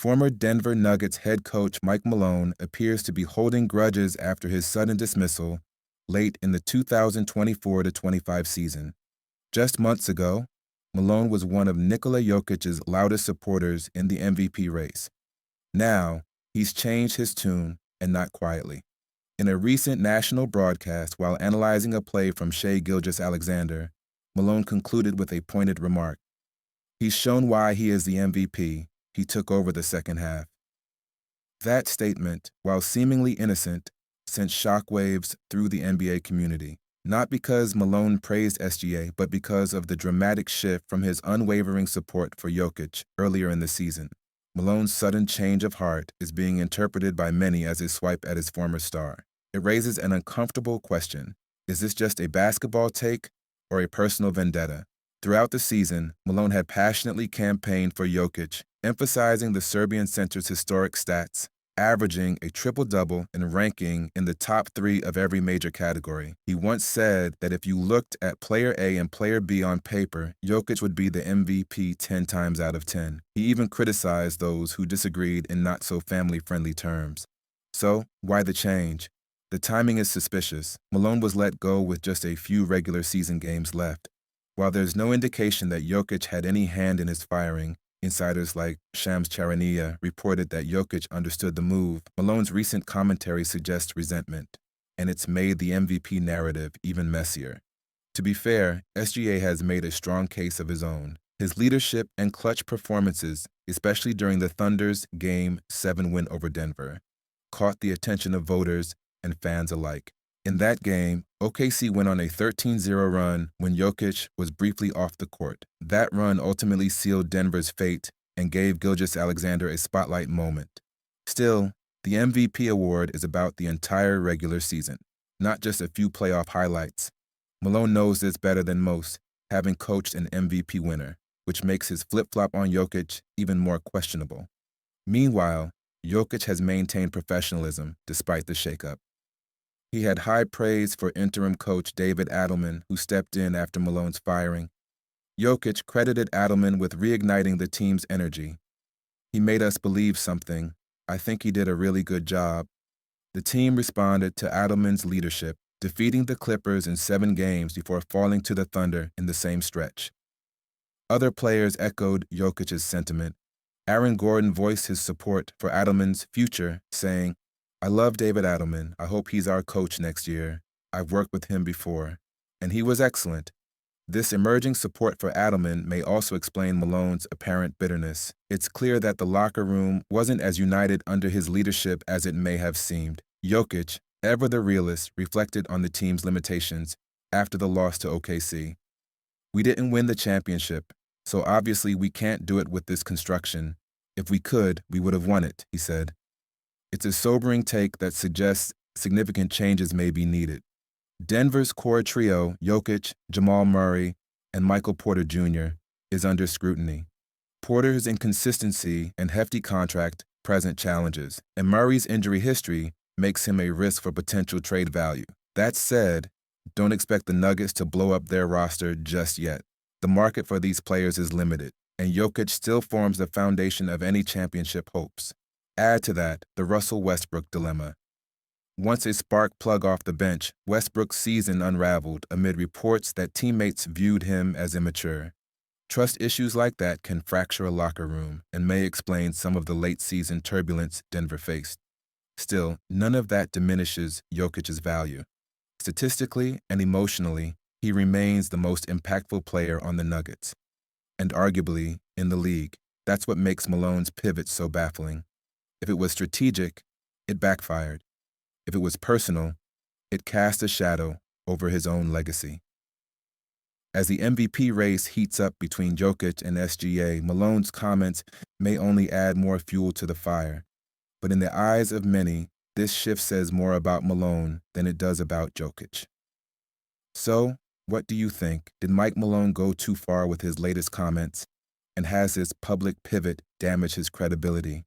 Former Denver Nuggets head coach Mike Malone appears to be holding grudges after his sudden dismissal late in the 2024-25 season. Just months ago, Malone was one of Nikola Jokic's loudest supporters in the MVP race. Now, he's changed his tune, and not quietly. In a recent national broadcast while analyzing a play from Shai Gilgeous-Alexander, Malone concluded with a pointed remark. He's shown why he is the MVP. He took over the second half. That statement, while seemingly innocent, sent shockwaves through the NBA community, not because Malone praised SGA, but because of the dramatic shift from his unwavering support for Jokic earlier in the season. Malone's sudden change of heart is being interpreted by many as a swipe at his former star. It raises an uncomfortable question. Is this just a basketball take or a personal vendetta? Throughout the season, Malone had passionately campaigned for Jokic, emphasizing the Serbian center's historic stats, averaging a triple-double and ranking in the top 3 of every major category. He once said that if you looked at player A and player B on paper, Jokic would be the MVP 10 times out of 10. He even criticized those who disagreed in not-so-family-friendly terms. So, why the change? The timing is suspicious. Malone was let go with just a few regular season games left. While there's no indication that Jokic had any hand in his firing, insiders like Shams Charania reported that Jokic understood the move. Malone's recent commentary suggests resentment, and it's made the MVP narrative even messier. To be fair, SGA has made a strong case of his own. His leadership and clutch performances, especially during the Thunder's Game 7 win over Denver, caught the attention of voters and fans alike. In that game, OKC went on a 13-0 run when Jokic was briefly off the court. That run ultimately sealed Denver's fate and gave Gilgeous-Alexander a spotlight moment. Still, the MVP award is about the entire regular season, not just a few playoff highlights. Malone knows this better than most, having coached an MVP winner, which makes his flip-flop on Jokic even more questionable. Meanwhile, Jokic has maintained professionalism despite the shakeup. He had high praise for interim coach David Adelman, who stepped in after Malone's firing. Jokic credited Adelman with reigniting the team's energy. He made us believe something. I think he did a really good job. The team responded to Adelman's leadership, defeating the Clippers in 7 games before falling to the Thunder in the same stretch. Other players echoed Jokic's sentiment. Aaron Gordon voiced his support for Adelman's future, saying, I love David Adelman. I hope he's our coach next year. I've worked with him before, and he was excellent. This emerging support for Adelman may also explain Malone's apparent bitterness. It's clear that the locker room wasn't as united under his leadership as it may have seemed. Jokic, ever the realist, reflected on the team's limitations after the loss to OKC. We didn't win the championship, so obviously we can't do it with this construction. If we could, we would have won it, he said. It's a sobering take that suggests significant changes may be needed. Denver's core trio, Jokic, Jamal Murray, and Michael Porter Jr., is under scrutiny. Porter's inconsistency and hefty contract present challenges, and Murray's injury history makes him a risk for potential trade value. That said, don't expect the Nuggets to blow up their roster just yet. The market for these players is limited, and Jokic still forms the foundation of any championship hopes. Add to that the Russell Westbrook dilemma. Once a spark plug off the bench, Westbrook's season unraveled amid reports that teammates viewed him as immature. Trust issues like that can fracture a locker room and may explain some of the late-season turbulence Denver faced. Still, none of that diminishes Jokic's value. Statistically and emotionally, he remains the most impactful player on the Nuggets, and arguably in the league. That's what makes Malone's pivot so baffling. If it was strategic, it backfired. If it was personal, it cast a shadow over his own legacy. As the MVP race heats up between Jokic and SGA, Malone's comments may only add more fuel to the fire. But in the eyes of many, this shift says more about Malone than it does about Jokic. So, what do you think? Did Mike Malone go too far with his latest comments? And has this public pivot damaged his credibility?